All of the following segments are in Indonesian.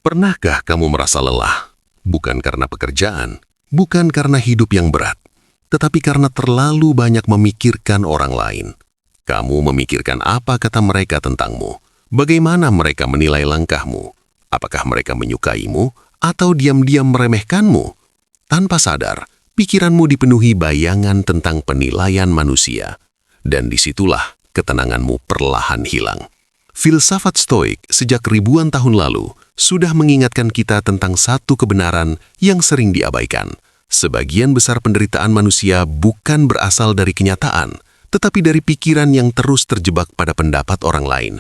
Pernahkah kamu merasa lelah? Bukan karena pekerjaan, bukan karena hidup yang berat, tetapi karena terlalu banyak memikirkan orang lain. Kamu memikirkan apa kata mereka tentangmu, bagaimana mereka menilai langkahmu, apakah mereka menyukaimu, atau diam-diam meremehkanmu. Tanpa sadar, pikiranmu dipenuhi bayangan tentang penilaian manusia, dan disitulah ketenanganmu perlahan hilang. Filsafat Stoik sejak ribuan tahun lalu sudah mengingatkan kita tentang satu kebenaran yang sering diabaikan. Sebagian besar penderitaan manusia bukan berasal dari kenyataan, tetapi dari pikiran yang terus terjebak pada pendapat orang lain.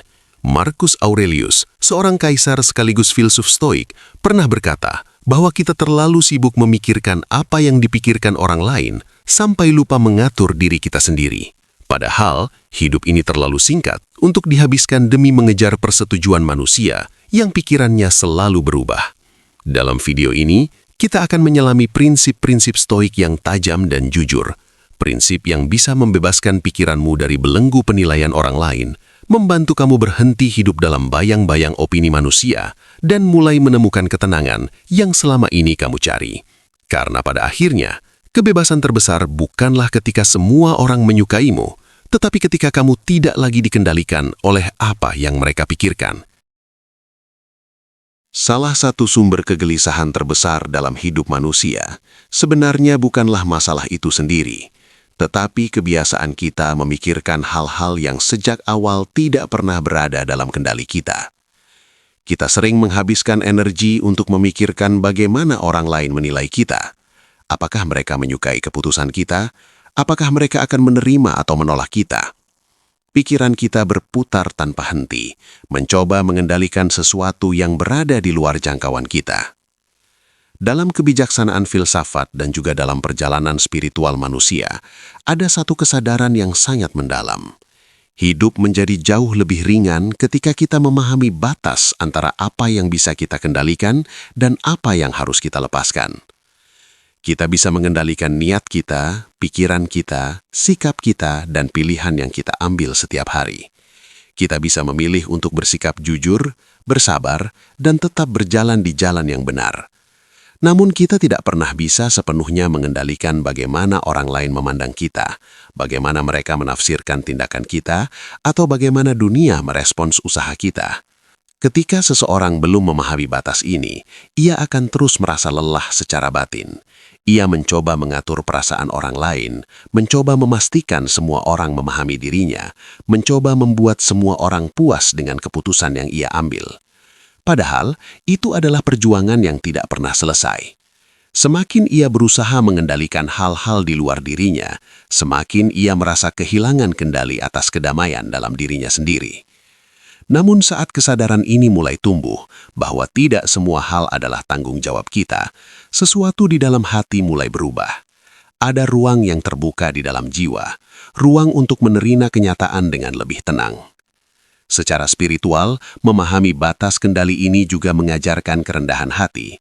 Marcus Aurelius, seorang kaisar sekaligus filsuf Stoik, pernah berkata bahwa kita terlalu sibuk memikirkan apa yang dipikirkan orang lain sampai lupa mengatur diri kita sendiri. Padahal, hidup ini terlalu singkat untuk dihabiskan demi mengejar persetujuan manusia yang pikirannya selalu berubah. Dalam video ini, kita akan menyelami prinsip-prinsip Stoik yang tajam dan jujur. Prinsip yang bisa membebaskan pikiranmu dari belenggu penilaian orang lain, membantu kamu berhenti hidup dalam bayang-bayang opini manusia, dan mulai menemukan ketenangan yang selama ini kamu cari. Karena pada akhirnya, kebebasan terbesar bukanlah ketika semua orang menyukaimu, tetapi ketika kamu tidak lagi dikendalikan oleh apa yang mereka pikirkan. Salah satu sumber kegelisahan terbesar dalam hidup manusia sebenarnya bukanlah masalah itu sendiri, tetapi kebiasaan kita memikirkan hal-hal yang sejak awal tidak pernah berada dalam kendali kita. Kita sering menghabiskan energi untuk memikirkan bagaimana orang lain menilai kita. Apakah mereka menyukai keputusan kita? Apakah mereka akan menerima atau menolak kita? Pikiran kita berputar tanpa henti, mencoba mengendalikan sesuatu yang berada di luar jangkauan kita. Dalam kebijaksanaan filsafat dan juga dalam perjalanan spiritual manusia, ada satu kesadaran yang sangat mendalam. Hidup menjadi jauh lebih ringan ketika kita memahami batas antara apa yang bisa kita kendalikan dan apa yang harus kita lepaskan. Kita bisa mengendalikan niat kita, pikiran kita, sikap kita, dan pilihan yang kita ambil setiap hari. Kita bisa memilih untuk bersikap jujur, bersabar, dan tetap berjalan di jalan yang benar. Namun kita tidak pernah bisa sepenuhnya mengendalikan bagaimana orang lain memandang kita, bagaimana mereka menafsirkan tindakan kita, atau bagaimana dunia merespons usaha kita. Ketika seseorang belum memahami batas ini, ia akan terus merasa lelah secara batin. Ia mencoba mengatur perasaan orang lain, mencoba memastikan semua orang memahami dirinya, mencoba membuat semua orang puas dengan keputusan yang ia ambil. Padahal, itu adalah perjuangan yang tidak pernah selesai. Semakin ia berusaha mengendalikan hal-hal di luar dirinya, semakin ia merasa kehilangan kendali atas kedamaian dalam dirinya sendiri. Namun saat kesadaran ini mulai tumbuh, bahwa tidak semua hal adalah tanggung jawab kita, sesuatu di dalam hati mulai berubah. Ada ruang yang terbuka di dalam jiwa, ruang untuk menerima kenyataan dengan lebih tenang. Secara spiritual, memahami batas kendali ini juga mengajarkan kerendahan hati.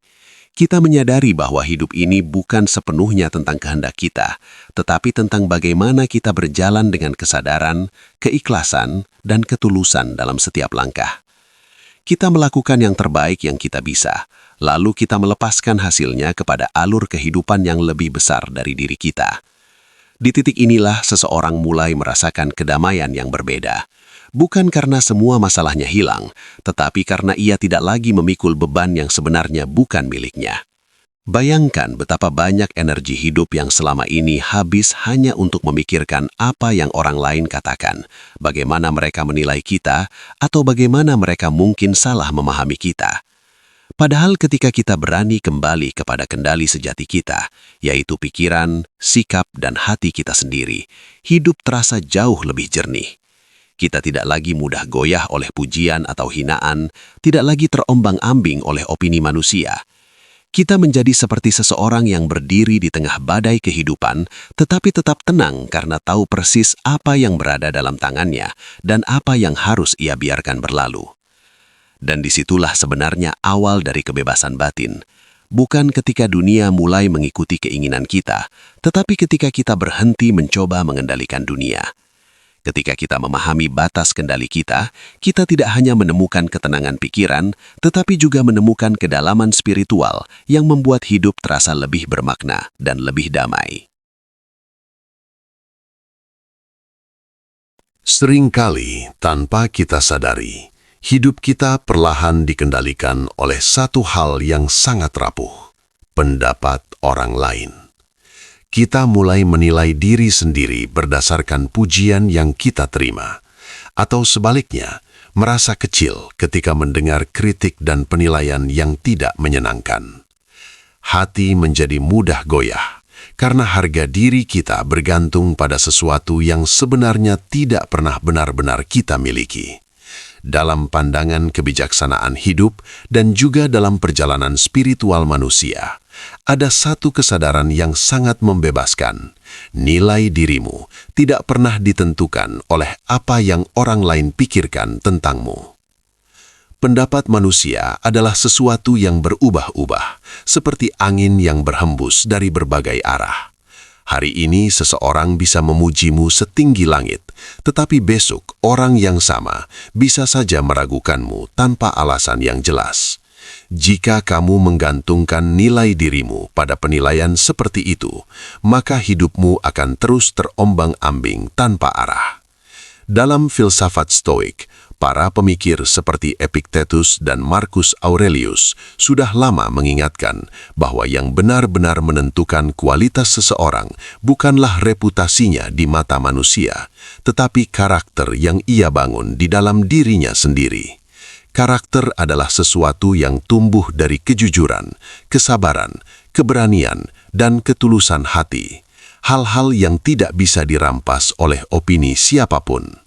Kita menyadari bahwa hidup ini bukan sepenuhnya tentang kehendak kita, tetapi tentang bagaimana kita berjalan dengan kesadaran, keikhlasan, dan ketulusan dalam setiap langkah. Kita melakukan yang terbaik yang kita bisa, lalu kita melepaskan hasilnya kepada alur kehidupan yang lebih besar dari diri kita. Di titik inilah seseorang mulai merasakan kedamaian yang berbeda. Bukan karena semua masalahnya hilang, tetapi karena ia tidak lagi memikul beban yang sebenarnya bukan miliknya. Bayangkan betapa banyak energi hidup yang selama ini habis hanya untuk memikirkan apa yang orang lain katakan, bagaimana mereka menilai kita, atau bagaimana mereka mungkin salah memahami kita. Padahal ketika kita berani kembali kepada kendali sejati kita, yaitu pikiran, sikap, dan hati kita sendiri, hidup terasa jauh lebih jernih. Kita tidak lagi mudah goyah oleh pujian atau hinaan, tidak lagi terombang-ambing oleh opini manusia. Kita menjadi seperti seseorang yang berdiri di tengah badai kehidupan, tetapi tetap tenang karena tahu persis apa yang berada dalam tangannya dan apa yang harus ia biarkan berlalu. Dan disitulah sebenarnya awal dari kebebasan batin. Bukan ketika dunia mulai mengikuti keinginan kita, tetapi ketika kita berhenti mencoba mengendalikan dunia. Ketika kita memahami batas kendali kita tidak hanya menemukan ketenangan pikiran, tetapi juga menemukan kedalaman spiritual yang membuat hidup terasa lebih bermakna dan lebih damai. Seringkali, tanpa kita sadari, hidup kita perlahan dikendalikan oleh satu hal yang sangat rapuh, pendapat orang lain. Kita mulai menilai diri sendiri berdasarkan pujian yang kita terima, atau sebaliknya, merasa kecil ketika mendengar kritik dan penilaian yang tidak menyenangkan. Hati menjadi mudah goyah, karena harga diri kita bergantung pada sesuatu yang sebenarnya tidak pernah benar-benar kita miliki. Dalam pandangan kebijaksanaan hidup dan juga dalam perjalanan spiritual manusia, ada satu kesadaran yang sangat membebaskan. Nilai dirimu tidak pernah ditentukan oleh apa yang orang lain pikirkan tentangmu. Pendapat manusia adalah sesuatu yang berubah-ubah, seperti angin yang berhembus dari berbagai arah. Hari ini seseorang bisa memujimu setinggi langit, tetapi besok orang yang sama bisa saja meragukanmu tanpa alasan yang jelas. Jika kamu menggantungkan nilai dirimu pada penilaian seperti itu, maka hidupmu akan terus terombang-ambing tanpa arah. Dalam filsafat Stoik, para pemikir seperti Epictetus dan Marcus Aurelius sudah lama mengingatkan bahwa yang benar-benar menentukan kualitas seseorang bukanlah reputasinya di mata manusia, tetapi karakter yang ia bangun di dalam dirinya sendiri. Karakter adalah sesuatu yang tumbuh dari kejujuran, kesabaran, keberanian, dan ketulusan hati. Hal-hal yang tidak bisa dirampas oleh opini siapapun.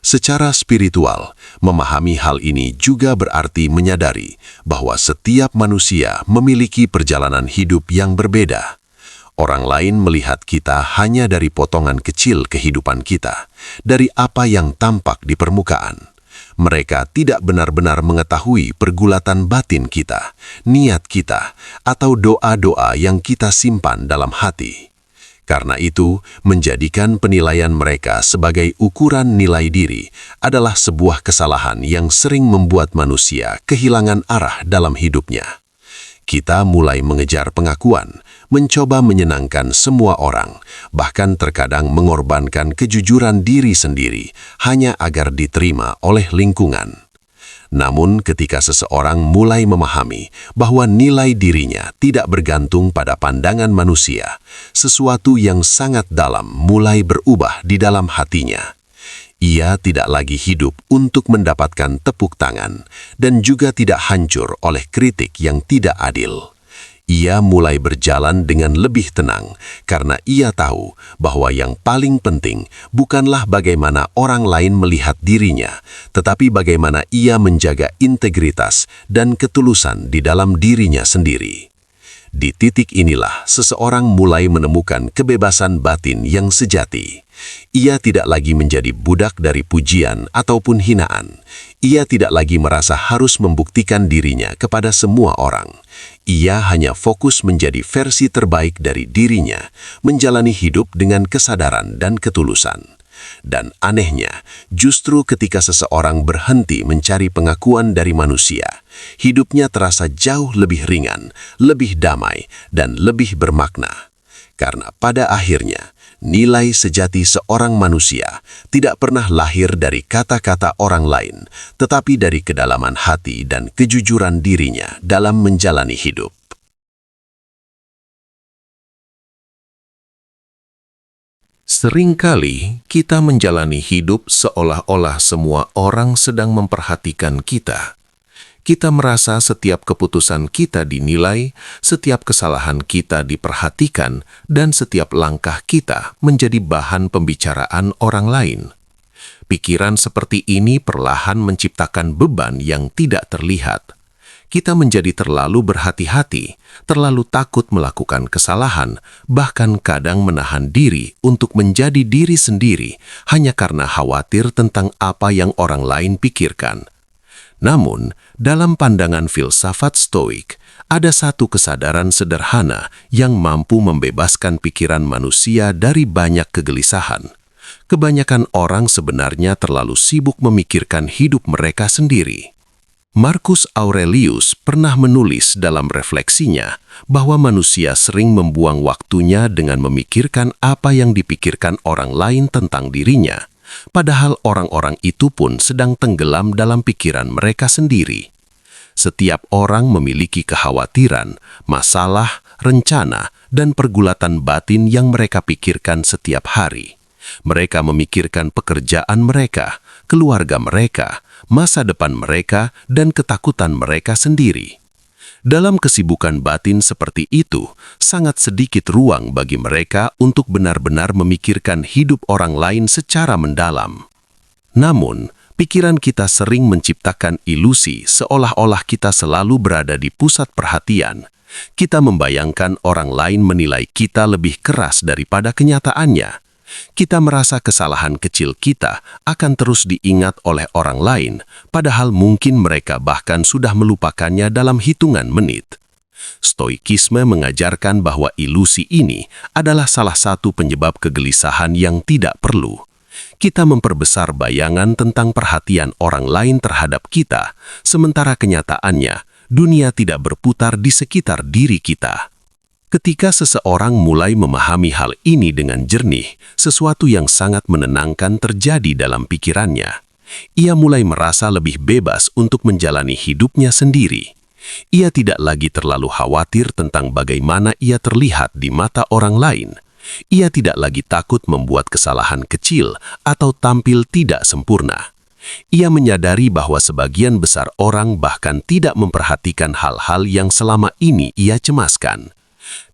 Secara spiritual, memahami hal ini juga berarti menyadari bahwa setiap manusia memiliki perjalanan hidup yang berbeda. Orang lain melihat kita hanya dari potongan kecil kehidupan kita, dari apa yang tampak di permukaan. Mereka tidak benar-benar mengetahui pergulatan batin kita, niat kita, atau doa-doa yang kita simpan dalam hati. Karena itu, menjadikan penilaian mereka sebagai ukuran nilai diri adalah sebuah kesalahan yang sering membuat manusia kehilangan arah dalam hidupnya. Kita mulai mengejar pengakuan, mencoba menyenangkan semua orang, bahkan terkadang mengorbankan kejujuran diri sendiri hanya agar diterima oleh lingkungan. Namun ketika seseorang mulai memahami bahwa nilai dirinya tidak bergantung pada pandangan manusia, sesuatu yang sangat dalam mulai berubah di dalam hatinya. Ia tidak lagi hidup untuk mendapatkan tepuk tangan dan juga tidak hancur oleh kritik yang tidak adil. Ia mulai berjalan dengan lebih tenang karena ia tahu bahwa yang paling penting bukanlah bagaimana orang lain melihat dirinya, tetapi bagaimana ia menjaga integritas dan ketulusan di dalam dirinya sendiri. Di titik inilah seseorang mulai menemukan kebebasan batin yang sejati. Ia tidak lagi menjadi budak dari pujian ataupun hinaan. Ia tidak lagi merasa harus membuktikan dirinya kepada semua orang. Ia hanya fokus menjadi versi terbaik dari dirinya, menjalani hidup dengan kesadaran dan ketulusan. Dan anehnya, justru ketika seseorang berhenti mencari pengakuan dari manusia, hidupnya terasa jauh lebih ringan, lebih damai, dan lebih bermakna. Karena pada akhirnya, nilai sejati seorang manusia tidak pernah lahir dari kata-kata orang lain, tetapi dari kedalaman hati dan kejujuran dirinya dalam menjalani hidup. Seringkali kita menjalani hidup seolah-olah semua orang sedang memperhatikan kita. Kita merasa setiap keputusan kita dinilai, setiap kesalahan kita diperhatikan, dan setiap langkah kita menjadi bahan pembicaraan orang lain. Pikiran seperti ini perlahan menciptakan beban yang tidak terlihat. Kita menjadi terlalu berhati-hati, terlalu takut melakukan kesalahan, bahkan kadang menahan diri untuk menjadi diri sendiri hanya karena khawatir tentang apa yang orang lain pikirkan. Namun, dalam pandangan filsafat Stoik, ada satu kesadaran sederhana yang mampu membebaskan pikiran manusia dari banyak kegelisahan. Kebanyakan orang sebenarnya terlalu sibuk memikirkan hidup mereka sendiri. Marcus Aurelius pernah menulis dalam refleksinya bahwa manusia sering membuang waktunya dengan memikirkan apa yang dipikirkan orang lain tentang dirinya, padahal orang-orang itu pun sedang tenggelam dalam pikiran mereka sendiri. Setiap orang memiliki kekhawatiran, masalah, rencana, dan pergulatan batin yang mereka pikirkan setiap hari. Mereka memikirkan pekerjaan mereka, keluarga mereka, masa depan mereka, dan ketakutan mereka sendiri. Dalam kesibukan batin seperti itu, sangat sedikit ruang bagi mereka untuk benar-benar memikirkan hidup orang lain secara mendalam. Namun, pikiran kita sering menciptakan ilusi seolah-olah kita selalu berada di pusat perhatian. Kita membayangkan orang lain menilai kita lebih keras daripada kenyataannya. Kita merasa kesalahan kecil kita akan terus diingat oleh orang lain, padahal mungkin mereka bahkan sudah melupakannya dalam hitungan menit. Stoikisme mengajarkan bahwa ilusi ini adalah salah satu penyebab kegelisahan yang tidak perlu. Kita memperbesar bayangan tentang perhatian orang lain terhadap kita, sementara kenyataannya, dunia tidak berputar di sekitar diri kita. Ketika seseorang mulai memahami hal ini dengan jernih, sesuatu yang sangat menenangkan terjadi dalam pikirannya. Ia mulai merasa lebih bebas untuk menjalani hidupnya sendiri. Ia tidak lagi terlalu khawatir tentang bagaimana ia terlihat di mata orang lain. Ia tidak lagi takut membuat kesalahan kecil atau tampil tidak sempurna. Ia menyadari bahwa sebagian besar orang bahkan tidak memperhatikan hal-hal yang selama ini ia cemaskan.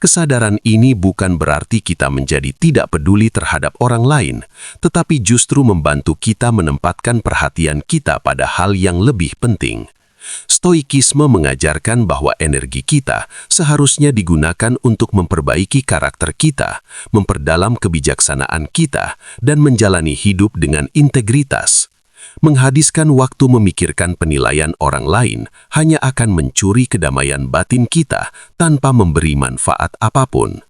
Kesadaran ini bukan berarti kita menjadi tidak peduli terhadap orang lain, tetapi justru membantu kita menempatkan perhatian kita pada hal yang lebih penting. Stoikisme mengajarkan bahwa energi kita seharusnya digunakan untuk memperbaiki karakter kita, memperdalam kebijaksanaan kita, dan menjalani hidup dengan integritas. Menghabiskan waktu memikirkan penilaian orang lain hanya akan mencuri kedamaian batin kita tanpa memberi manfaat apapun.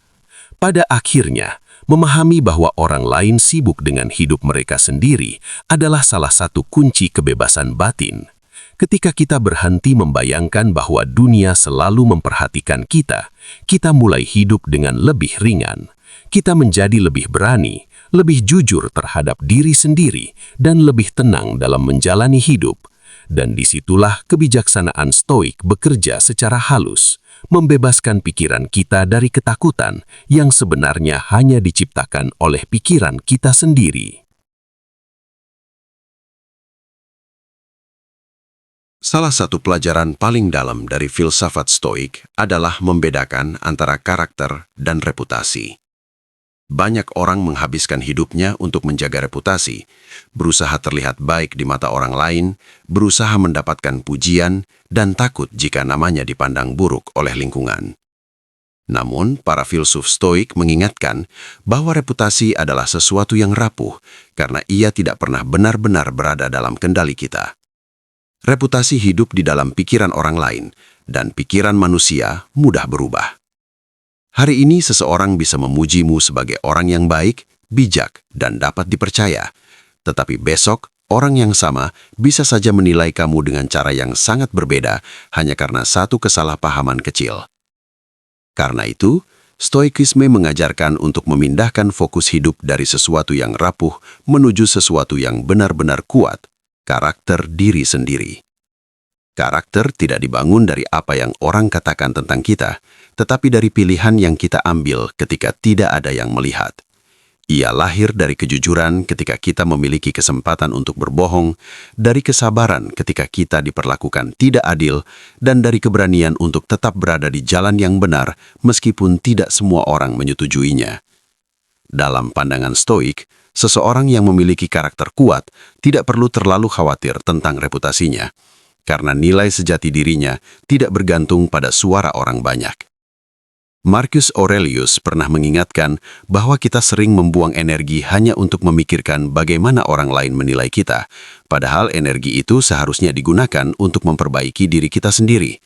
Pada akhirnya, memahami bahwa orang lain sibuk dengan hidup mereka sendiri adalah salah satu kunci kebebasan batin. Ketika kita berhenti membayangkan bahwa dunia selalu memperhatikan kita, kita mulai hidup dengan lebih ringan. Kita menjadi lebih berani, lebih jujur terhadap diri sendiri, dan lebih tenang dalam menjalani hidup. Dan disitulah kebijaksanaan stoik bekerja secara halus, membebaskan pikiran kita dari ketakutan yang sebenarnya hanya diciptakan oleh pikiran kita sendiri. Salah satu pelajaran paling dalam dari filsafat stoik adalah membedakan antara karakter dan reputasi. Banyak orang menghabiskan hidupnya untuk menjaga reputasi, berusaha terlihat baik di mata orang lain, berusaha mendapatkan pujian, dan takut jika namanya dipandang buruk oleh lingkungan. Namun, para filsuf stoik mengingatkan bahwa reputasi adalah sesuatu yang rapuh karena ia tidak pernah benar-benar berada dalam kendali kita. Reputasi hidup di dalam pikiran orang lain, dan pikiran manusia mudah berubah. Hari ini seseorang bisa memujimu sebagai orang yang baik, bijak, dan dapat dipercaya. Tetapi besok, orang yang sama bisa saja menilai kamu dengan cara yang sangat berbeda hanya karena satu kesalahpahaman kecil. Karena itu, stoikisme mengajarkan untuk memindahkan fokus hidup dari sesuatu yang rapuh menuju sesuatu yang benar-benar kuat, karakter diri sendiri. Karakter tidak dibangun dari apa yang orang katakan tentang kita, tetapi dari pilihan yang kita ambil ketika tidak ada yang melihat. Ia lahir dari kejujuran ketika kita memiliki kesempatan untuk berbohong, dari kesabaran ketika kita diperlakukan tidak adil, dan dari keberanian untuk tetap berada di jalan yang benar meskipun tidak semua orang menyetujuinya. Dalam pandangan stoik, seseorang yang memiliki karakter kuat tidak perlu terlalu khawatir tentang reputasinya, karena nilai sejati dirinya tidak bergantung pada suara orang banyak. Marcus Aurelius pernah mengingatkan bahwa kita sering membuang energi hanya untuk memikirkan bagaimana orang lain menilai kita, padahal energi itu seharusnya digunakan untuk memperbaiki diri kita sendiri.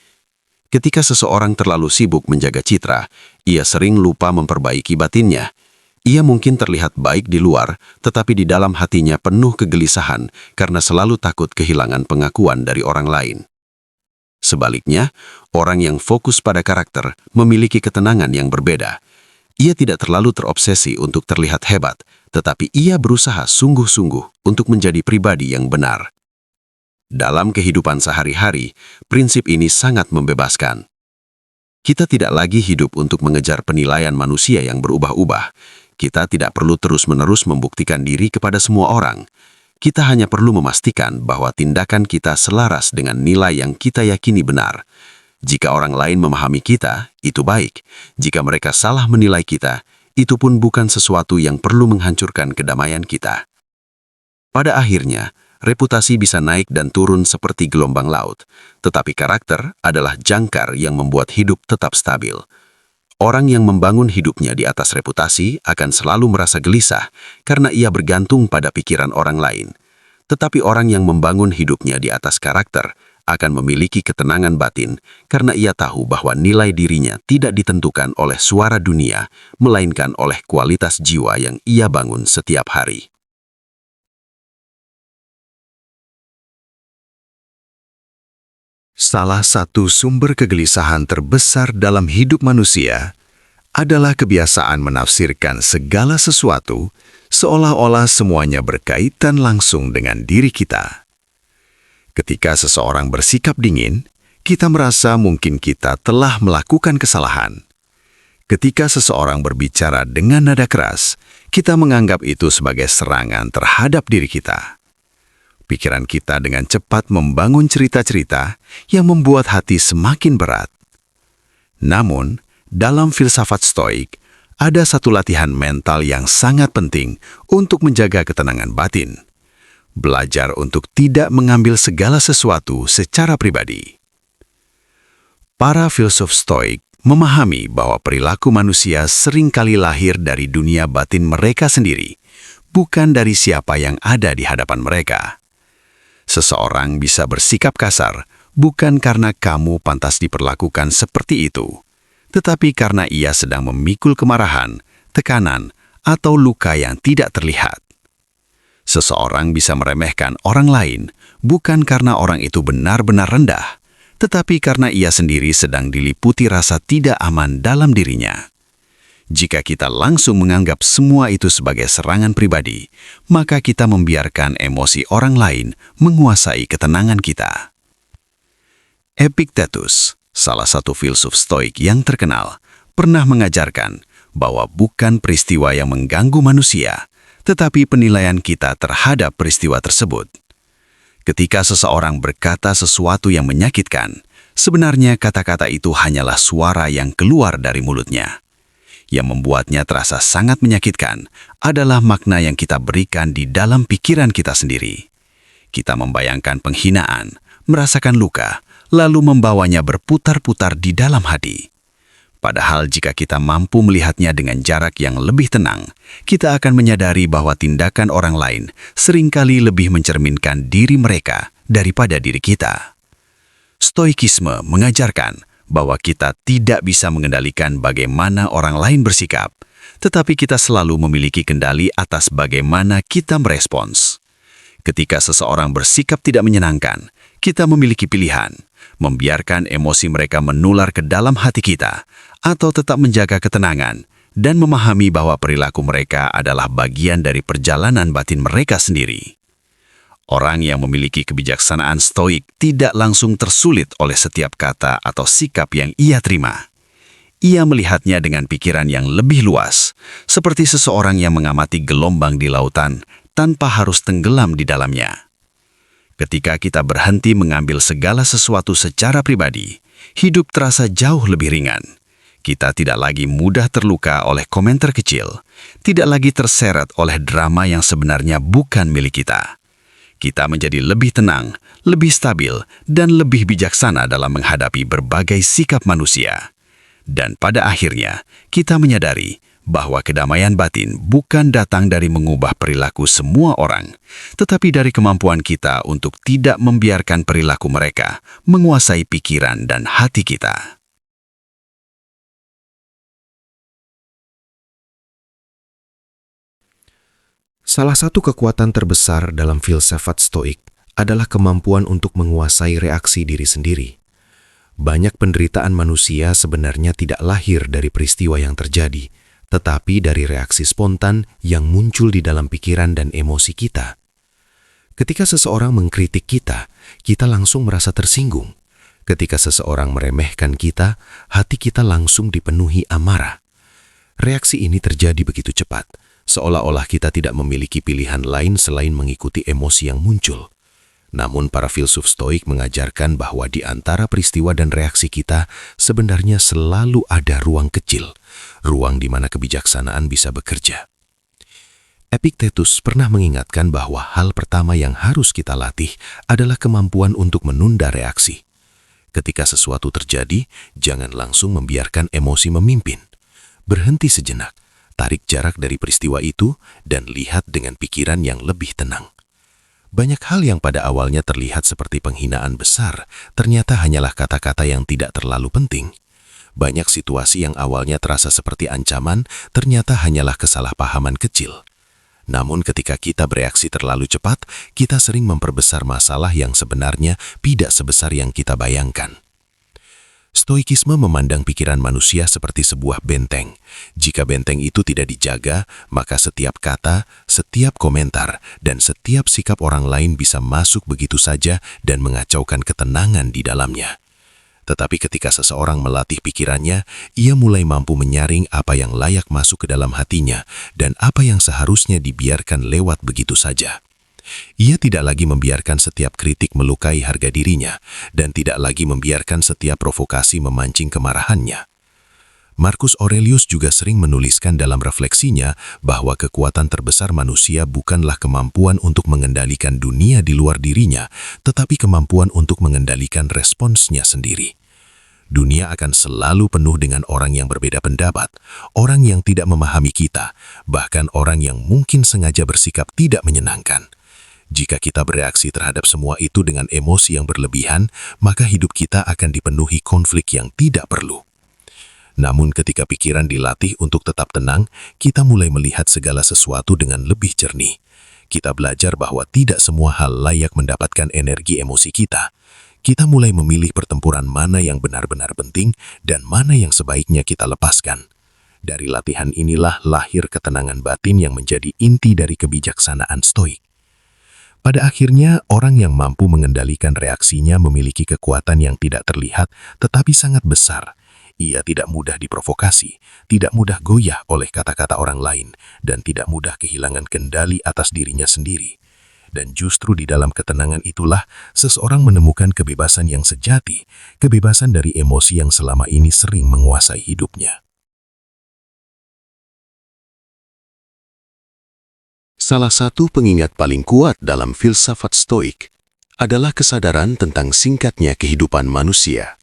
Ketika seseorang terlalu sibuk menjaga citra, ia sering lupa memperbaiki batinnya. Ia mungkin terlihat baik di luar, tetapi di dalam hatinya penuh kegelisahan karena selalu takut kehilangan pengakuan dari orang lain. Sebaliknya, orang yang fokus pada karakter memiliki ketenangan yang berbeda. Ia tidak terlalu terobsesi untuk terlihat hebat, tetapi ia berusaha sungguh-sungguh untuk menjadi pribadi yang benar. Dalam kehidupan sehari-hari, prinsip ini sangat membebaskan. Kita tidak lagi hidup untuk mengejar penilaian manusia yang berubah-ubah. Kita tidak perlu terus-menerus membuktikan diri kepada semua orang. Kita hanya perlu memastikan bahwa tindakan kita selaras dengan nilai yang kita yakini benar. Jika orang lain memahami kita, itu baik. Jika mereka salah menilai kita, itu pun bukan sesuatu yang perlu menghancurkan kedamaian kita. Pada akhirnya, reputasi bisa naik dan turun seperti gelombang laut, tetapi karakter adalah jangkar yang membuat hidup tetap stabil. Orang yang membangun hidupnya di atas reputasi akan selalu merasa gelisah karena ia bergantung pada pikiran orang lain. Tetapi orang yang membangun hidupnya di atas karakter akan memiliki ketenangan batin karena ia tahu bahwa nilai dirinya tidak ditentukan oleh suara dunia, melainkan oleh kualitas jiwa yang ia bangun setiap hari. Salah satu sumber kegelisahan terbesar dalam hidup manusia adalah kebiasaan menafsirkan segala sesuatu seolah-olah semuanya berkaitan langsung dengan diri kita. Ketika seseorang bersikap dingin, kita merasa mungkin kita telah melakukan kesalahan. Ketika seseorang berbicara dengan nada keras, kita menganggap itu sebagai serangan terhadap diri kita. Pikiran kita dengan cepat membangun cerita-cerita yang membuat hati semakin berat. Namun, dalam filsafat Stoik, ada satu latihan mental yang sangat penting untuk menjaga ketenangan batin. Belajar untuk tidak mengambil segala sesuatu secara pribadi. Para filsuf Stoik memahami bahwa perilaku manusia seringkali lahir dari dunia batin mereka sendiri, bukan dari siapa yang ada di hadapan mereka. Seseorang bisa bersikap kasar bukan karena kamu pantas diperlakukan seperti itu, tetapi karena ia sedang memikul kemarahan, tekanan, atau luka yang tidak terlihat. Seseorang bisa meremehkan orang lain bukan karena orang itu benar-benar rendah, tetapi karena ia sendiri sedang diliputi rasa tidak aman dalam dirinya. Jika kita langsung menganggap semua itu sebagai serangan pribadi, maka kita membiarkan emosi orang lain menguasai ketenangan kita. Epictetus, salah satu filsuf Stoik yang terkenal, pernah mengajarkan bahwa bukan peristiwa yang mengganggu manusia, tetapi penilaian kita terhadap peristiwa tersebut. Ketika seseorang berkata sesuatu yang menyakitkan, sebenarnya kata-kata itu hanyalah suara yang keluar dari mulutnya. Yang membuatnya terasa sangat menyakitkan adalah makna yang kita berikan di dalam pikiran kita sendiri. Kita membayangkan penghinaan, merasakan luka, lalu membawanya berputar-putar di dalam hati. Padahal jika kita mampu melihatnya dengan jarak yang lebih tenang, kita akan menyadari bahwa tindakan orang lain seringkali lebih mencerminkan diri mereka daripada diri kita. Stoikisme mengajarkan bahwa kita tidak bisa mengendalikan bagaimana orang lain bersikap, tetapi kita selalu memiliki kendali atas bagaimana kita merespons. Ketika seseorang bersikap tidak menyenangkan, kita memiliki pilihan, membiarkan emosi mereka menular ke dalam hati kita, atau tetap menjaga ketenangan dan memahami bahwa perilaku mereka adalah bagian dari perjalanan batin mereka sendiri. Orang yang memiliki kebijaksanaan stoik tidak langsung tersulit oleh setiap kata atau sikap yang ia terima. Ia melihatnya dengan pikiran yang lebih luas, seperti seseorang yang mengamati gelombang di lautan tanpa harus tenggelam di dalamnya. Ketika kita berhenti mengambil segala sesuatu secara pribadi, hidup terasa jauh lebih ringan. Kita tidak lagi mudah terluka oleh komentar kecil, tidak lagi terseret oleh drama yang sebenarnya bukan milik kita. Kita menjadi lebih tenang, lebih stabil, dan lebih bijaksana dalam menghadapi berbagai sikap manusia. Dan pada akhirnya, kita menyadari bahwa kedamaian batin bukan datang dari mengubah perilaku semua orang, tetapi dari kemampuan kita untuk tidak membiarkan perilaku mereka menguasai pikiran dan hati kita. Salah satu kekuatan terbesar dalam filsafat Stoik adalah kemampuan untuk menguasai reaksi diri sendiri. Banyak penderitaan manusia sebenarnya tidak lahir dari peristiwa yang terjadi, tetapi dari reaksi spontan yang muncul di dalam pikiran dan emosi kita. Ketika seseorang mengkritik kita, kita langsung merasa tersinggung. Ketika seseorang meremehkan kita, hati kita langsung dipenuhi amarah. Reaksi ini terjadi begitu cepat, seolah-olah kita tidak memiliki pilihan lain selain mengikuti emosi yang muncul. Namun para filsuf Stoik mengajarkan bahwa di antara peristiwa dan reaksi kita sebenarnya selalu ada ruang kecil, ruang di mana kebijaksanaan bisa bekerja. Epictetus pernah mengingatkan bahwa hal pertama yang harus kita latih adalah kemampuan untuk menunda reaksi. Ketika sesuatu terjadi, jangan langsung membiarkan emosi memimpin. Berhenti sejenak, tarik jarak dari peristiwa itu, dan lihat dengan pikiran yang lebih tenang. Banyak hal yang pada awalnya terlihat seperti penghinaan besar, ternyata hanyalah kata-kata yang tidak terlalu penting. Banyak situasi yang awalnya terasa seperti ancaman, ternyata hanyalah kesalahpahaman kecil. Namun ketika kita bereaksi terlalu cepat, kita sering memperbesar masalah yang sebenarnya tidak sebesar yang kita bayangkan. Stoikisme memandang pikiran manusia seperti sebuah benteng. Jika benteng itu tidak dijaga, maka setiap kata, setiap komentar, dan setiap sikap orang lain bisa masuk begitu saja dan mengacaukan ketenangan di dalamnya. Tetapi ketika seseorang melatih pikirannya, ia mulai mampu menyaring apa yang layak masuk ke dalam hatinya dan apa yang seharusnya dibiarkan lewat begitu saja. Ia tidak lagi membiarkan setiap kritik melukai harga dirinya dan tidak lagi membiarkan setiap provokasi memancing kemarahannya. Marcus Aurelius juga sering menuliskan dalam refleksinya bahwa kekuatan terbesar manusia bukanlah kemampuan untuk mengendalikan dunia di luar dirinya, tetapi kemampuan untuk mengendalikan responsnya sendiri. Dunia akan selalu penuh dengan orang yang berbeda pendapat, orang yang tidak memahami kita, bahkan orang yang mungkin sengaja bersikap tidak menyenangkan. Jika kita bereaksi terhadap semua itu dengan emosi yang berlebihan, maka hidup kita akan dipenuhi konflik yang tidak perlu. Namun ketika pikiran dilatih untuk tetap tenang, kita mulai melihat segala sesuatu dengan lebih jernih. Kita belajar bahwa tidak semua hal layak mendapatkan energi emosi kita. Kita mulai memilih pertempuran mana yang benar-benar penting dan mana yang sebaiknya kita lepaskan. Dari latihan inilah lahir ketenangan batin yang menjadi inti dari kebijaksanaan Stoik. Pada akhirnya, orang yang mampu mengendalikan reaksinya memiliki kekuatan yang tidak terlihat tetapi sangat besar. Ia tidak mudah diprovokasi, tidak mudah goyah oleh kata-kata orang lain, dan tidak mudah kehilangan kendali atas dirinya sendiri. Dan justru di dalam ketenangan itulah seseorang menemukan kebebasan yang sejati, kebebasan dari emosi yang selama ini sering menguasai hidupnya. Salah satu pengingat paling kuat dalam filsafat Stoik adalah kesadaran tentang singkatnya kehidupan manusia.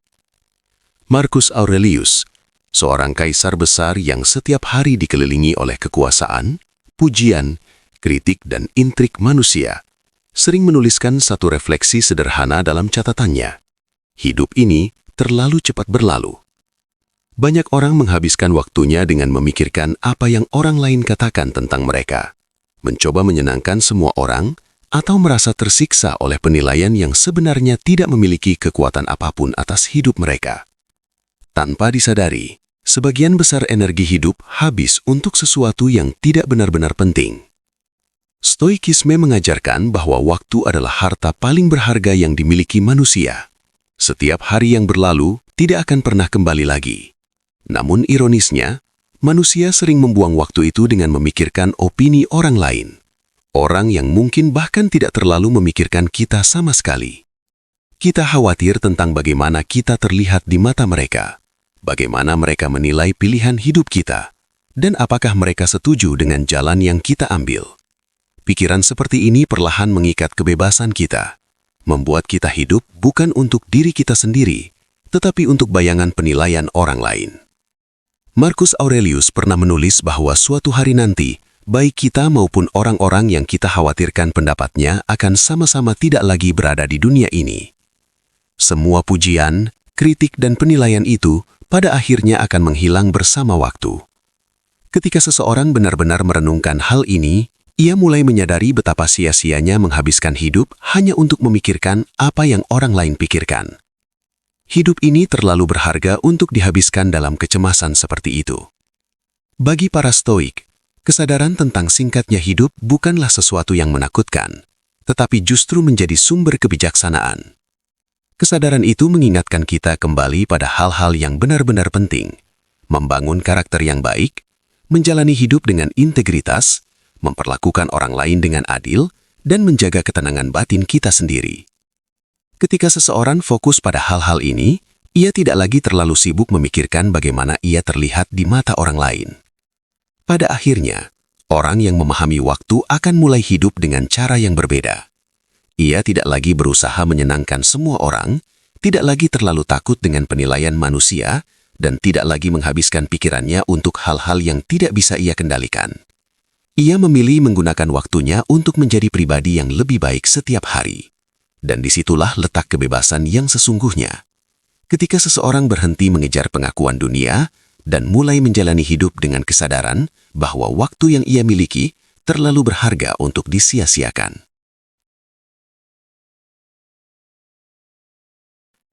Marcus Aurelius, seorang kaisar besar yang setiap hari dikelilingi oleh kekuasaan, pujian, kritik, dan intrik manusia, sering menuliskan satu refleksi sederhana dalam catatannya. Hidup ini terlalu cepat berlalu. Banyak orang menghabiskan waktunya dengan memikirkan apa yang orang lain katakan tentang mereka, mencoba menyenangkan semua orang, atau merasa tersiksa oleh penilaian yang sebenarnya tidak memiliki kekuatan apapun atas hidup mereka. Tanpa disadari, sebagian besar energi hidup habis untuk sesuatu yang tidak benar-benar penting. Stoikisme mengajarkan bahwa waktu adalah harta paling berharga yang dimiliki manusia. Setiap hari yang berlalu tidak akan pernah kembali lagi. Namun ironisnya, manusia sering membuang waktu itu dengan memikirkan opini orang lain. Orang yang mungkin bahkan tidak terlalu memikirkan kita sama sekali. Kita khawatir tentang bagaimana kita terlihat di mata mereka, bagaimana mereka menilai pilihan hidup kita, dan apakah mereka setuju dengan jalan yang kita ambil. Pikiran seperti ini perlahan mengikat kebebasan kita, membuat kita hidup bukan untuk diri kita sendiri, tetapi untuk bayangan penilaian orang lain. Marcus Aurelius pernah menulis bahwa suatu hari nanti, baik kita maupun orang-orang yang kita khawatirkan pendapatnya akan sama-sama tidak lagi berada di dunia ini. Semua pujian, kritik, dan penilaian itu pada akhirnya akan menghilang bersama waktu. Ketika seseorang benar-benar merenungkan hal ini, Ia mulai menyadari betapa sia-sianya menghabiskan hidup hanya untuk memikirkan apa yang orang lain pikirkan. Hidup ini terlalu berharga untuk dihabiskan dalam kecemasan seperti itu. Bagi para Stoik, kesadaran tentang singkatnya hidup bukanlah sesuatu yang menakutkan, tetapi justru menjadi sumber kebijaksanaan. Kesadaran itu mengingatkan kita kembali pada hal-hal yang benar-benar penting, membangun karakter yang baik, menjalani hidup dengan integritas, memperlakukan orang lain dengan adil, dan menjaga ketenangan batin kita sendiri. Ketika seseorang fokus pada hal-hal ini, ia tidak lagi terlalu sibuk memikirkan bagaimana ia terlihat di mata orang lain. Pada akhirnya, orang yang memahami waktu akan mulai hidup dengan cara yang berbeda. Ia tidak lagi berusaha menyenangkan semua orang, tidak lagi terlalu takut dengan penilaian manusia, dan tidak lagi menghabiskan pikirannya untuk hal-hal yang tidak bisa ia kendalikan. Ia memilih menggunakan waktunya untuk menjadi pribadi yang lebih baik setiap hari. Dan disitulah letak kebebasan yang sesungguhnya. Ketika seseorang berhenti mengejar pengakuan dunia dan mulai menjalani hidup dengan kesadaran bahwa waktu yang ia miliki terlalu berharga untuk disia-siakan.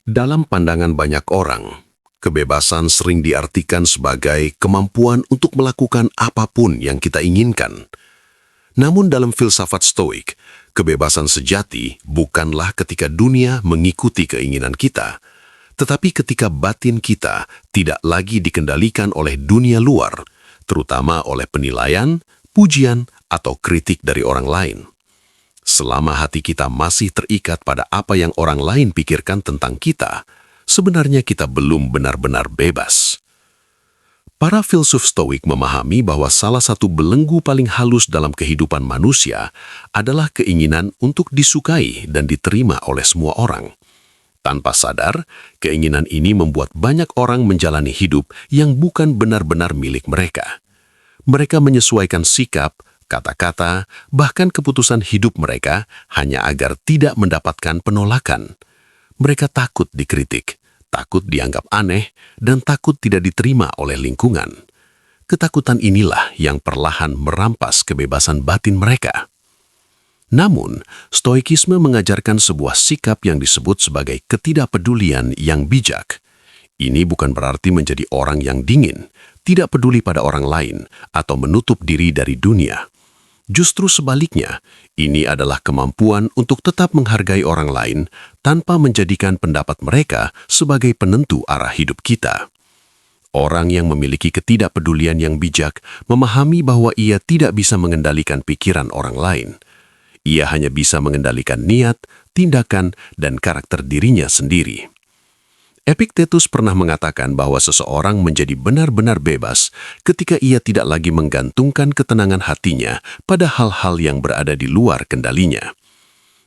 Dalam pandangan banyak orang, kebebasan sering diartikan sebagai kemampuan untuk melakukan apapun yang kita inginkan. Namun dalam filsafat Stoik, kebebasan sejati bukanlah ketika dunia mengikuti keinginan kita, tetapi ketika batin kita tidak lagi dikendalikan oleh dunia luar, terutama oleh penilaian, pujian, atau kritik dari orang lain. Selama hati kita masih terikat pada apa yang orang lain pikirkan tentang kita, sebenarnya kita belum benar-benar bebas. Para filsuf Stoik memahami bahwa salah satu belenggu paling halus dalam kehidupan manusia adalah keinginan untuk disukai dan diterima oleh semua orang. Tanpa sadar, keinginan ini membuat banyak orang menjalani hidup yang bukan benar-benar milik mereka. Mereka menyesuaikan sikap, kata-kata, bahkan keputusan hidup mereka hanya agar tidak mendapatkan penolakan. Mereka takut dikritik, takut dianggap aneh, dan takut tidak diterima oleh lingkungan. Ketakutan inilah yang perlahan merampas kebebasan batin mereka. Namun, Stoikisme mengajarkan sebuah sikap yang disebut sebagai ketidakpedulian yang bijak. Ini bukan berarti menjadi orang yang dingin, tidak peduli pada orang lain, atau menutup diri dari dunia. Justru sebaliknya, ini adalah kemampuan untuk tetap menghargai orang lain tanpa menjadikan pendapat mereka sebagai penentu arah hidup kita. Orang yang memiliki ketidakpedulian yang bijak memahami bahwa ia tidak bisa mengendalikan pikiran orang lain. Ia hanya bisa mengendalikan niat, tindakan, dan karakter dirinya sendiri. Epictetus pernah mengatakan bahwa seseorang menjadi benar-benar bebas ketika ia tidak lagi menggantungkan ketenangan hatinya pada hal-hal yang berada di luar kendalinya.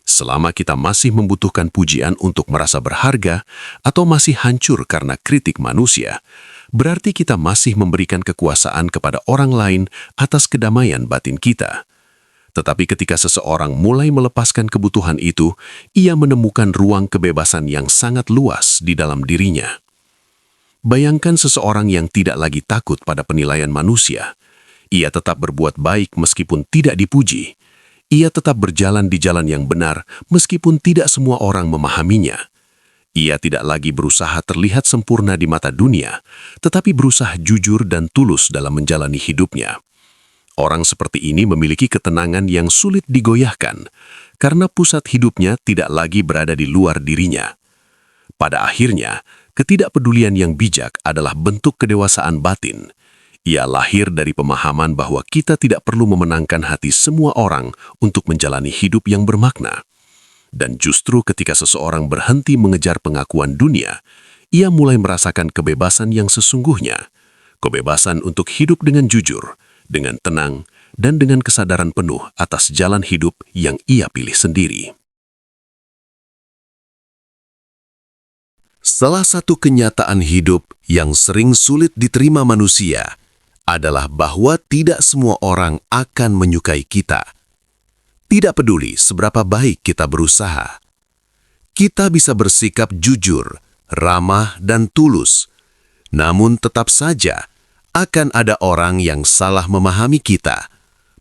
Selama kita masih membutuhkan pujian untuk merasa berharga atau masih hancur karena kritik manusia, berarti kita masih memberikan kekuasaan kepada orang lain atas kedamaian batin kita. Tetapi ketika seseorang mulai melepaskan kebutuhan itu, ia menemukan ruang kebebasan yang sangat luas di dalam dirinya. Bayangkan seseorang yang tidak lagi takut pada penilaian manusia. Ia tetap berbuat baik meskipun tidak dipuji. Ia tetap berjalan di jalan yang benar meskipun tidak semua orang memahaminya. Ia tidak lagi berusaha terlihat sempurna di mata dunia, tetapi berusaha jujur dan tulus dalam menjalani hidupnya. Orang seperti ini memiliki ketenangan yang sulit digoyahkan karena pusat hidupnya tidak lagi berada di luar dirinya. Pada akhirnya, ketidakpedulian yang bijak adalah bentuk kedewasaan batin. Ia lahir dari pemahaman bahwa kita tidak perlu memenangkan hati semua orang untuk menjalani hidup yang bermakna. Dan justru ketika seseorang berhenti mengejar pengakuan dunia, ia mulai merasakan kebebasan yang sesungguhnya. Kebebasan untuk hidup dengan jujur, dengan tenang, dan dengan kesadaran penuh atas jalan hidup yang ia pilih sendiri. Salah satu kenyataan hidup yang sering sulit diterima manusia adalah bahwa tidak semua orang akan menyukai kita. Tidak peduli seberapa baik kita berusaha. Kita bisa bersikap jujur, ramah, dan tulus, namun tetap saja akan ada orang yang salah memahami kita,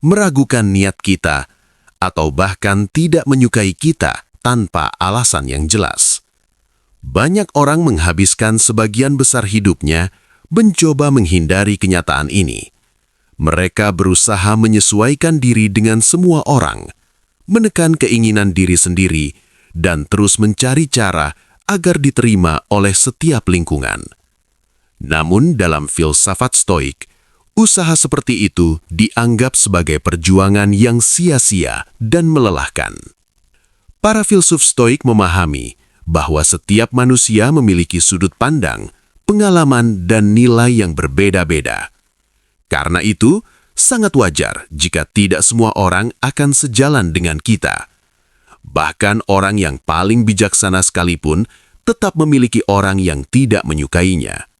meragukan niat kita, atau bahkan tidak menyukai kita tanpa alasan yang jelas. Banyak orang menghabiskan sebagian besar hidupnya mencoba menghindari kenyataan ini. Mereka berusaha menyesuaikan diri dengan semua orang, menekan keinginan diri sendiri, dan terus mencari cara agar diterima oleh setiap lingkungan. Namun dalam filsafat Stoik, usaha seperti itu dianggap sebagai perjuangan yang sia-sia dan melelahkan. Para filsuf Stoik memahami bahwa setiap manusia memiliki sudut pandang, pengalaman, dan nilai yang berbeda-beda. Karena itu, sangat wajar jika tidak semua orang akan sejalan dengan kita. Bahkan orang yang paling bijaksana sekalipun tetap memiliki orang yang tidak menyukainya.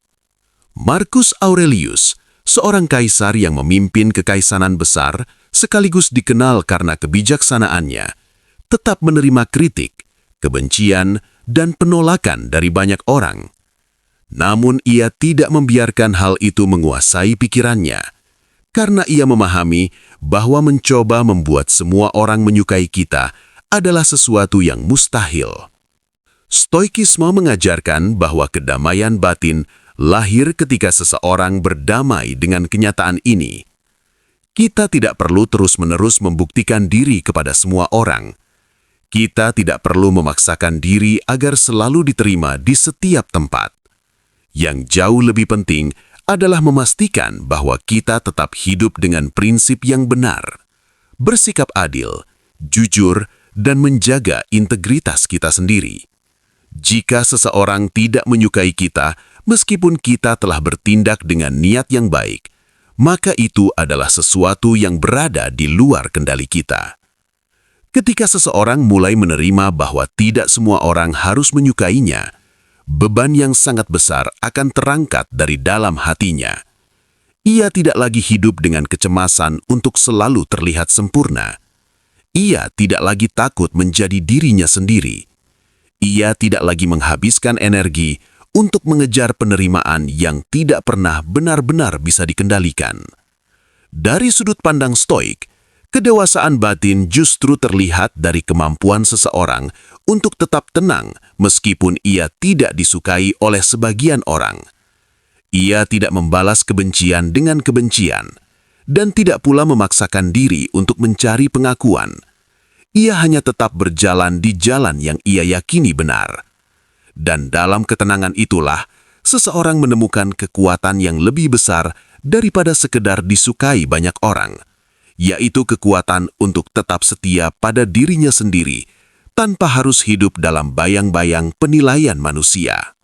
Marcus Aurelius, seorang kaisar yang memimpin kekaisaran besar, sekaligus dikenal karena kebijaksanaannya, tetap menerima kritik, kebencian, dan penolakan dari banyak orang. Namun ia tidak membiarkan hal itu menguasai pikirannya, karena ia memahami bahwa mencoba membuat semua orang menyukai kita adalah sesuatu yang mustahil. Stoikisme mengajarkan bahwa kedamaian batin lahir ketika seseorang berdamai dengan kenyataan ini. Kita tidak perlu terus-menerus membuktikan diri kepada semua orang. Kita tidak perlu memaksakan diri agar selalu diterima di setiap tempat. Yang jauh lebih penting adalah memastikan bahwa kita tetap hidup dengan prinsip yang benar, bersikap adil, jujur, dan menjaga integritas kita sendiri. Jika seseorang tidak menyukai kita, meskipun kita telah bertindak dengan niat yang baik, maka itu adalah sesuatu yang berada di luar kendali kita. Ketika seseorang mulai menerima bahwa tidak semua orang harus menyukainya, beban yang sangat besar akan terangkat dari dalam hatinya. Ia tidak lagi hidup dengan kecemasan untuk selalu terlihat sempurna. Ia tidak lagi takut menjadi dirinya sendiri. Ia tidak lagi menghabiskan energi untuk mengejar penerimaan yang tidak pernah benar-benar bisa dikendalikan. Dari sudut pandang Stoik, kedewasaan batin justru terlihat dari kemampuan seseorang untuk tetap tenang meskipun ia tidak disukai oleh sebagian orang. Ia tidak membalas kebencian dengan kebencian, dan tidak pula memaksakan diri untuk mencari pengakuan. Ia hanya tetap berjalan di jalan yang ia yakini benar. Dan dalam ketenangan itulah, seseorang menemukan kekuatan yang lebih besar daripada sekedar disukai banyak orang, yaitu kekuatan untuk tetap setia pada dirinya sendiri, tanpa harus hidup dalam bayang-bayang penilaian manusia.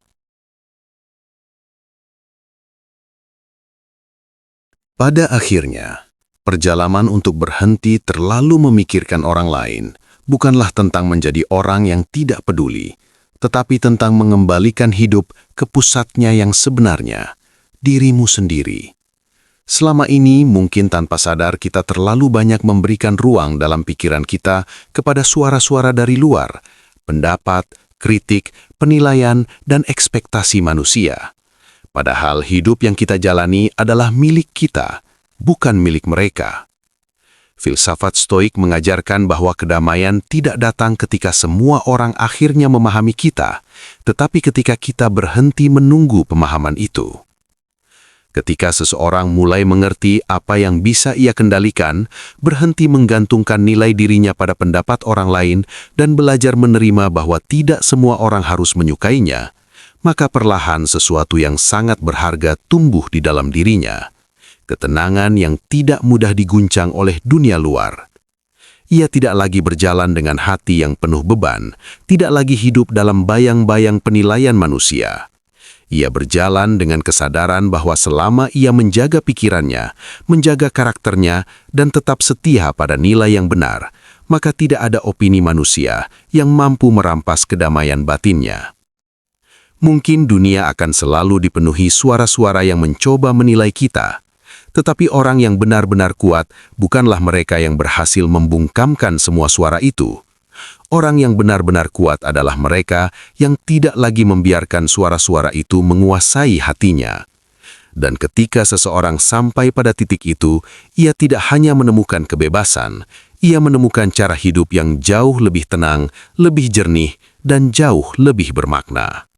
Pada akhirnya, perjalanan untuk berhenti terlalu memikirkan orang lain bukanlah tentang menjadi orang yang tidak peduli, tetapi tentang mengembalikan hidup ke pusatnya yang sebenarnya, dirimu sendiri. Selama ini mungkin tanpa sadar kita terlalu banyak memberikan ruang dalam pikiran kita kepada suara-suara dari luar, pendapat, kritik, penilaian, dan ekspektasi manusia. Padahal hidup yang kita jalani adalah milik kita, bukan milik mereka. Filsafat Stoik mengajarkan bahwa kedamaian tidak datang ketika semua orang akhirnya memahami kita, tetapi ketika kita berhenti menunggu pemahaman itu. Ketika seseorang mulai mengerti apa yang bisa ia kendalikan, berhenti menggantungkan nilai dirinya pada pendapat orang lain, dan belajar menerima bahwa tidak semua orang harus menyukainya, maka perlahan sesuatu yang sangat berharga tumbuh di dalam dirinya. Ketenangan yang tidak mudah diguncang oleh dunia luar. Ia tidak lagi berjalan dengan hati yang penuh beban, tidak lagi hidup dalam bayang-bayang penilaian manusia. Ia berjalan dengan kesadaran bahwa selama ia menjaga pikirannya, menjaga karakternya, dan tetap setia pada nilai yang benar, maka tidak ada opini manusia yang mampu merampas kedamaian batinnya. Mungkin dunia akan selalu dipenuhi suara-suara yang mencoba menilai kita, tetapi orang yang benar-benar kuat bukanlah mereka yang berhasil membungkamkan semua suara itu. Orang yang benar-benar kuat adalah mereka yang tidak lagi membiarkan suara-suara itu menguasai hatinya. Dan ketika seseorang sampai pada titik itu, ia tidak hanya menemukan kebebasan, ia menemukan cara hidup yang jauh lebih tenang, lebih jernih, dan jauh lebih bermakna.